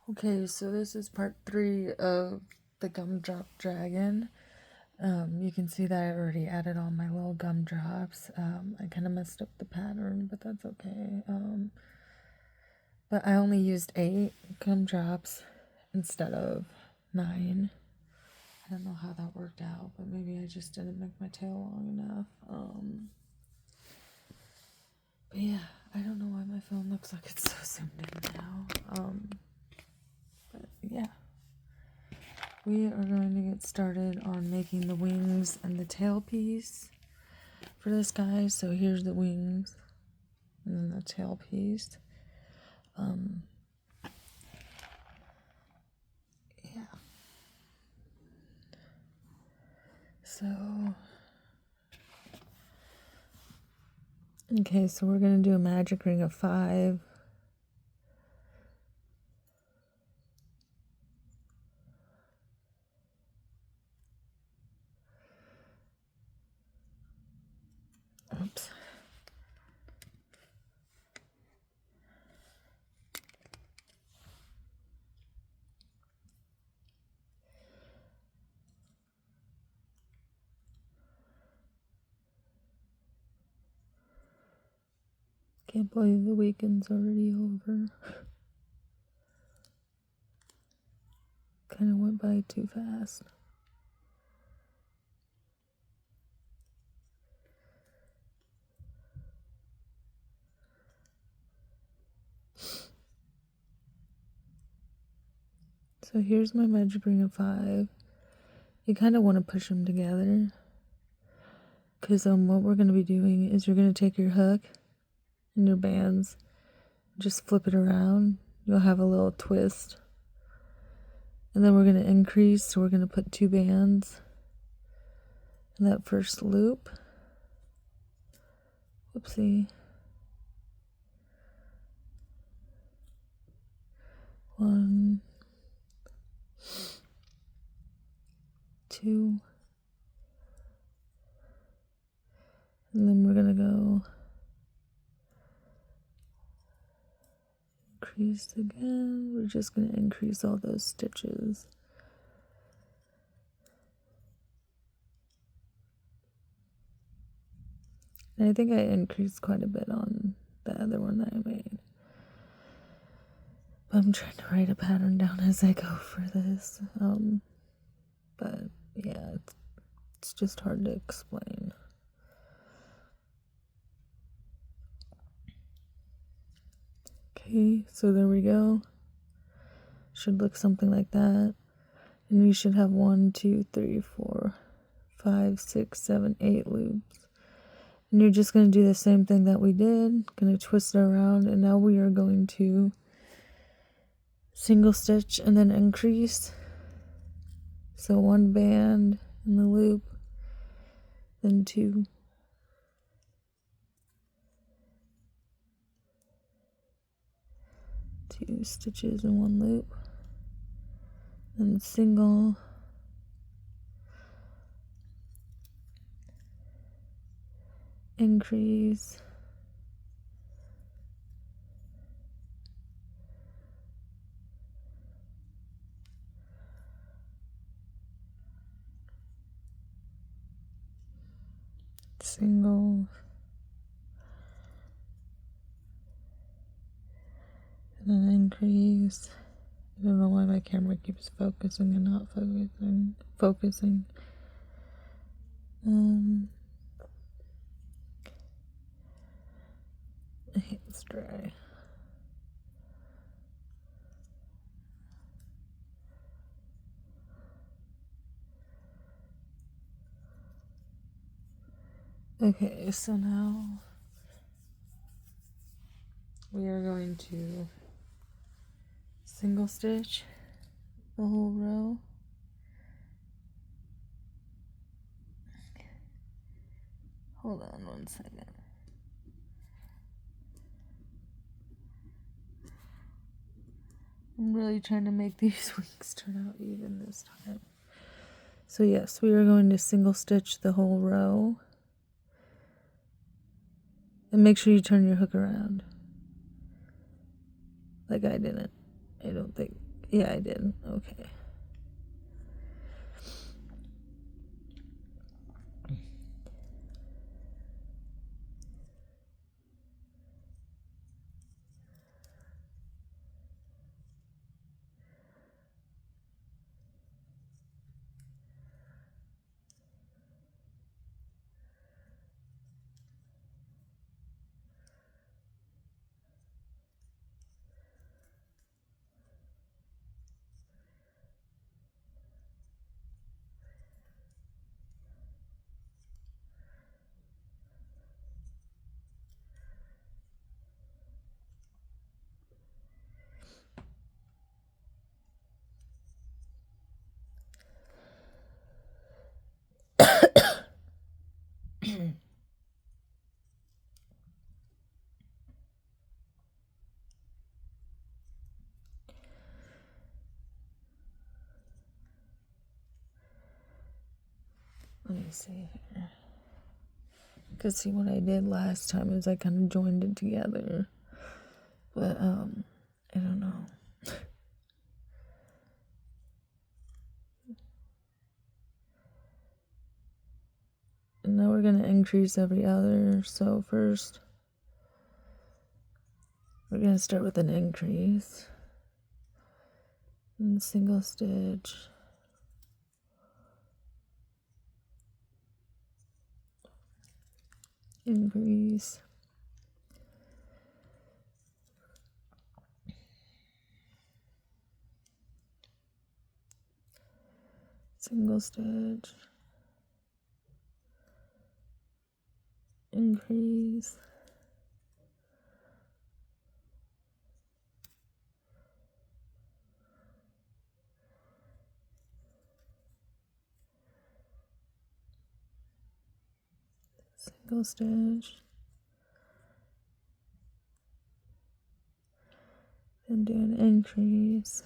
Okay, so this is part 3 of the gumdrop dragon. You can see that I already added all my little gumdrops. I kind of messed up the pattern, but that's okay. But I only used 8 gumdrops instead of 9. I don't know how that worked out, but maybe I just didn't make my tail long enough. But yeah, I don't know why my phone looks like it's so zoomed in now. But yeah. We are going to get started on making the wings and the tail piece for this guy. So here's the wings and then the tail piece. Yeah. So, okay, so we're going to do a magic ring of 5. Oops. Can't believe the weekend's already over. Kind of went by too fast. So here's my magic ring of 5. You kind of want to push them together. Because what we're going to be doing is you're going to take your hook and your bands, just flip it around. You'll have a little twist. And then we're going to increase, so we're going to put 2 bands in that first loop. Whoopsie. 1, 2. And then we're going to go increase again. We're just going to increase all those stitches. And I think I increased quite a bit on the other one that I made. But I'm trying to write a pattern down as I go for this. But yeah, it's just hard to explain. Okay, so there we go. Should look something like that. And you should have 1, 2, 3, 4, 5, 6, 7, 8 loops. And you're just going to do the same thing that we did. Going to twist it around. And now we are going to single stitch and then increase. So 1 band in the loop, then 2. Two stitches in 1 loop, then single, increase, single, and then increase. I don't know why my camera keeps focusing and not focusing. It's dry. Okay, so now we are going to single stitch the whole row. Hold on 1 second. I'm really trying to make these wings turn out even this time. So yes, we are going to single stitch the whole row. And make sure you turn your hook around. Like I didn't, I don't think. Yeah, I did. Okay. Let me see here. Because see, what I did last time is I kind of joined it together. But, I don't know. And now we're going to increase every other. So first, we're going to start with an increase. And single stitch. Increase. Single stitch. Increase. Single stitch. Then do an increase.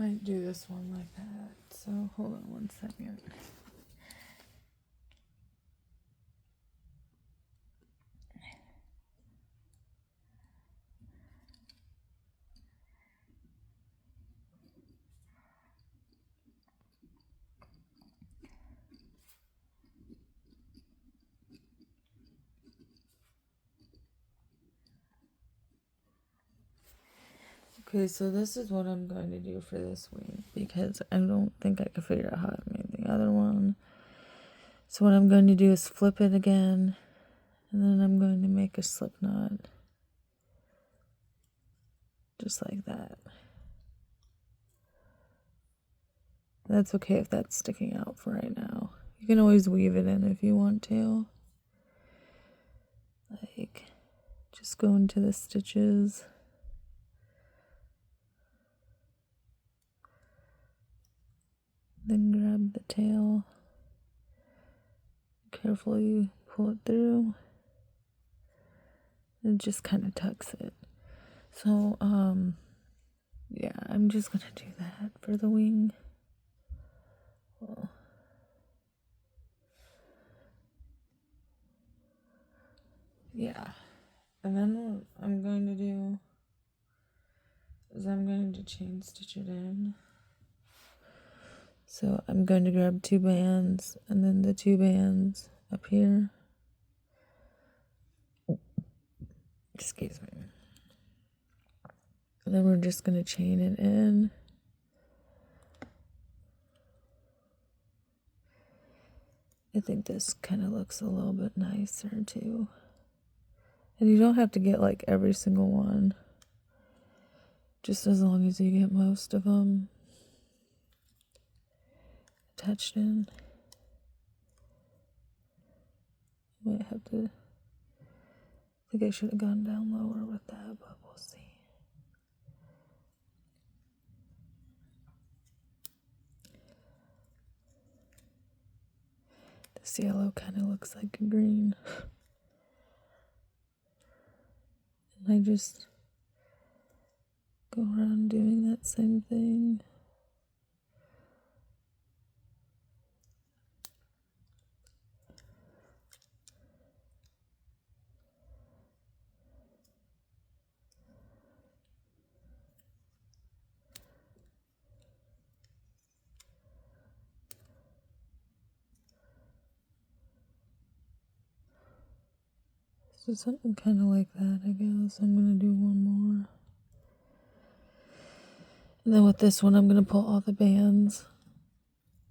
Might do this one like that. So hold on one second. Okay, so this is what I'm going to do for this wing because I don't think I could figure out how I made the other one. So what I'm going to do is flip it again, and then I'm going to make a slip knot. Just like that. That's okay if that's sticking out for right now. You can always weave it in if you want to. Like, just go into the stitches. Then grab the tail. Carefully pull it through. It just kind of tucks it. So, yeah, I'm just gonna do that for the wing. Well, yeah. And then what I'm going to do is I'm going to chain stitch it in. So I'm going to grab 2 bands and then the 2 bands up here. Excuse me. And then we're just going to chain it in. I think this kind of looks a little bit nicer too. And you don't have to get like every single one, just as long as you get most of them attached in. Might have to, I think I should have gone down lower with that, but we'll see. This yellow kind of looks like a green. And I just go around doing that same thing. So something kind of like that, I guess. I'm going to do one more. And then with this one, I'm going to pull all the bands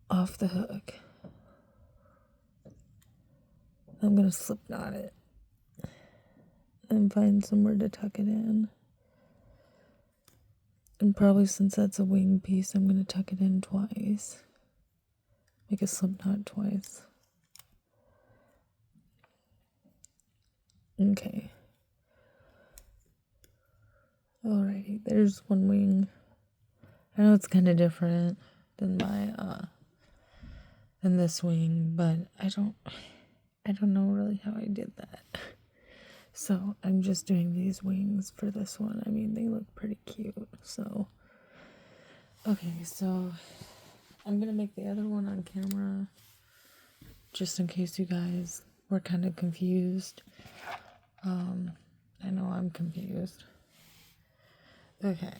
off the hook. I'm going to slip knot it and find somewhere to tuck it in. And probably since that's a wing piece, I'm going to tuck it in twice. Make a slip knot twice. Okay. Alrighty, there's one wing. I know it's kind of different than than this wing, but I don't know really how I did that. So I'm just doing these wings for this one. I mean, they look pretty cute. So, okay, so I'm gonna make the other one on camera, just in case you guys were kind of confused. I know I'm confused. Okay,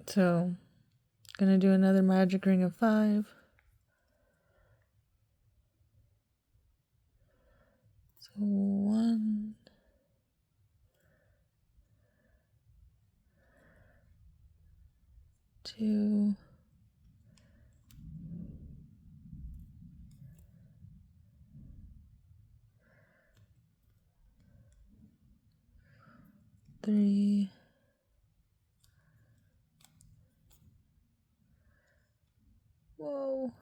so gonna do another magic ring of 5. So 1, 2, 3, 'Whoa!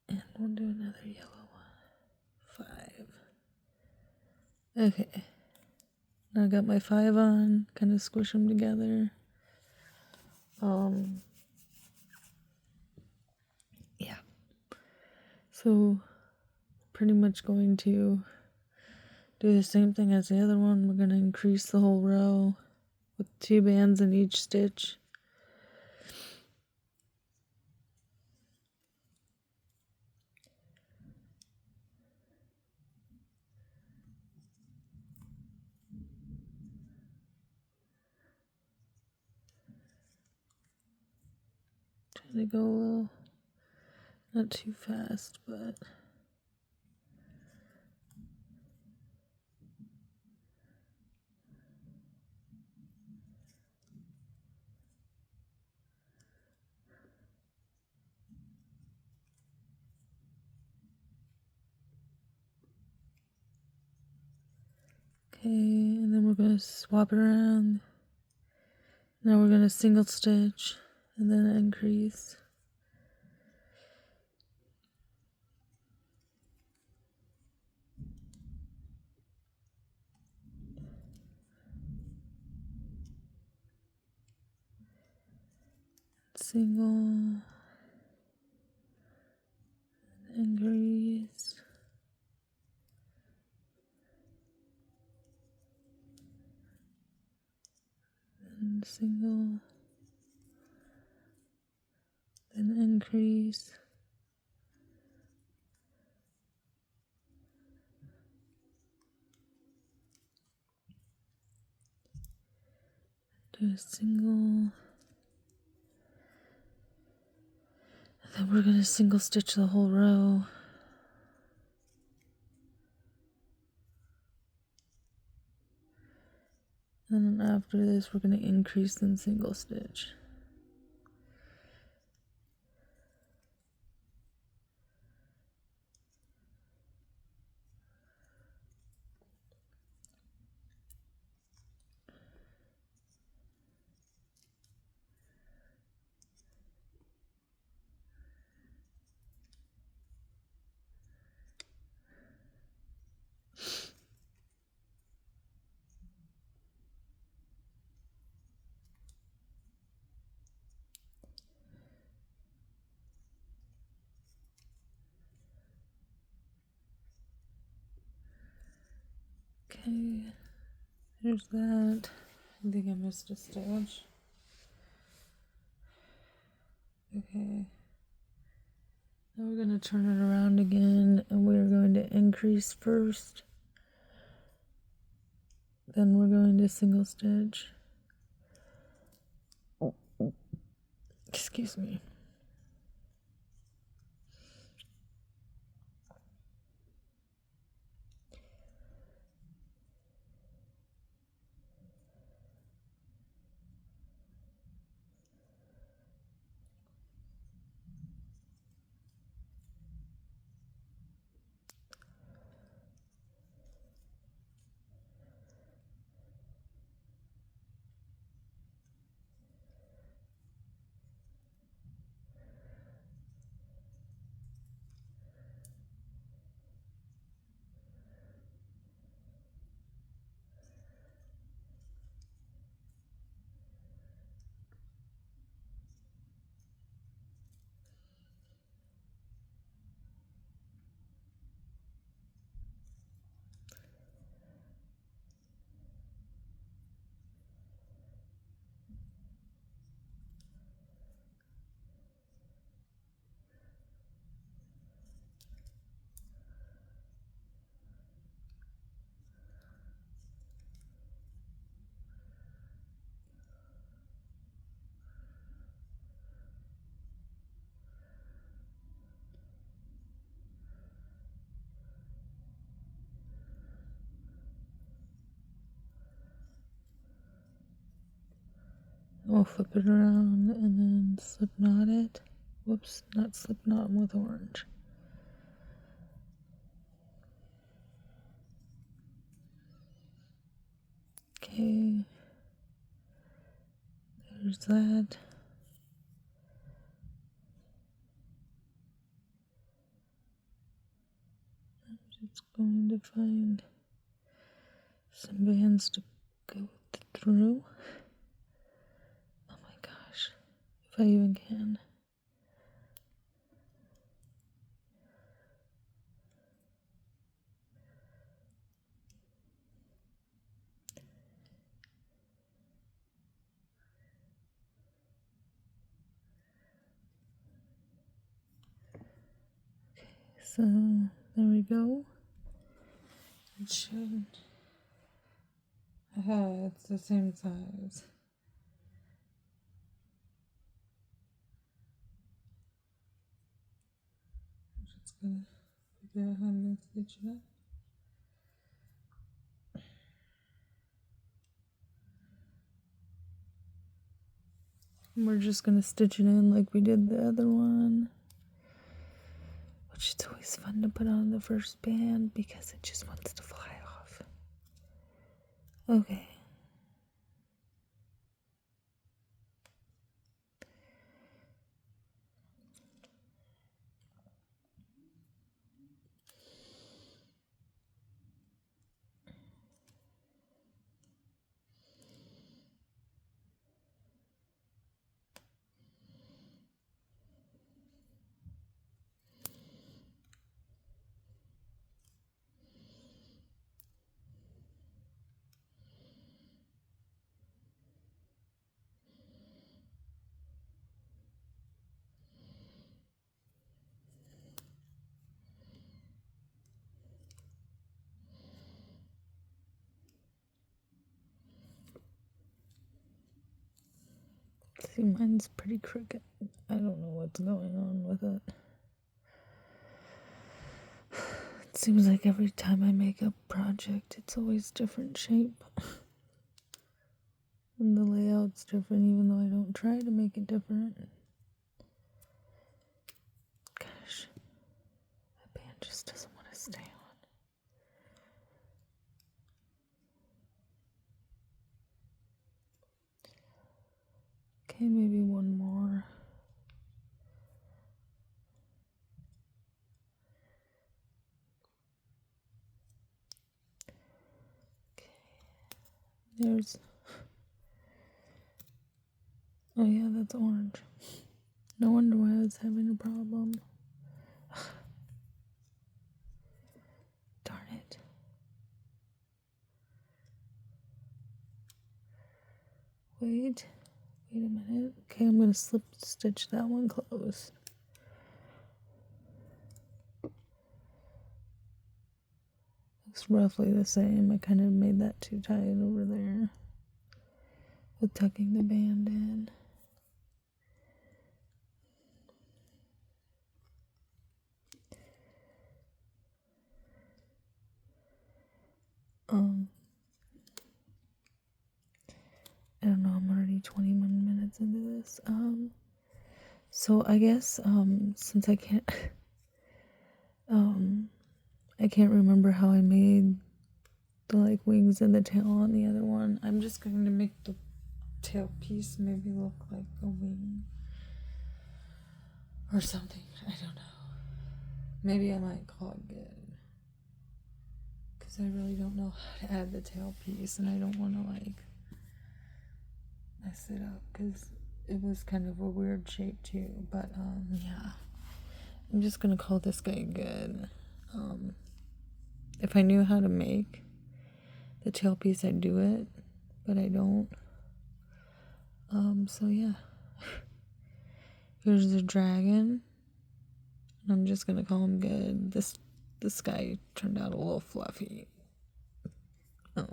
And we'll do another yellow one. 5. Okay. Now I got my 5 on, kind of squish them together. Yeah. So pretty much going to do the same thing as the other one. We're going to increase the whole row with 2 bands in each stitch. Trying to go a little, not too fast, but okay, and then we're going to swap it around. Now we're going to single stitch and then increase. Single, increase, and single, then increase, do a single, and then we're going to single stitch the whole row. And then after this, we're going to increase and single stitch. Okay, there's that. I think I missed a stitch. Okay. Now we're going to turn it around again, and we're going to increase first. Then we're going to single stitch. Excuse me. We'll flip it around and then slip knot it. Whoops, not slip knot with orange. Okay, there's that. I'm just going to find some bands to go through. Oh my gosh, if I even can. So there we go. It should. Aha, it's the same size. I'm just gonna figure out how I'm gonna stitch it up. And we're just gonna stitch it in like we did the other one. Which is always fun to put on the first band because it just wants to fly off. Okay. See, mine's pretty crooked. I don't know what's going on with it. It seems like every time I make a project, it's always different shape. And the layout's different, even though I don't try to make it different. Gosh, that band just doesn't want to stay on. Okay, maybe one more. Okay, there's. Oh, yeah, that's orange. No wonder why I was having a problem. Darn it. wait a minute. Okay, I'm gonna slip stitch that one closed. Looks roughly the same. I kind of made that too tight over there with tucking the band in. I don't know, I'm already 21 minutes into this. So I guess, since I can't, I can't remember how I made the, like, wings and the tail on the other one. I'm just going to make the tail piece maybe look like a wing or something. I don't know. Maybe I might call it good. Because I really don't know how to add the tail piece, and I don't want to, like, mess it up, because it was kind of a weird shape too. But yeah, I'm just gonna call this guy good. If I knew how to make the tail piece, I'd do it, but I don't. So yeah, here's the dragon. I'm just gonna call him good. This guy turned out a little fluffy. But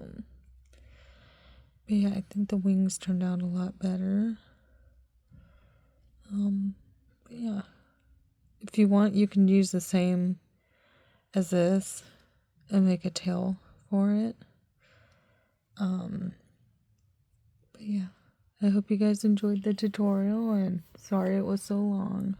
yeah, I think the wings turned out a lot better. But yeah, if you want, you can use the same as this and make a tail for it. But yeah, I hope you guys enjoyed the tutorial, and sorry it was so long.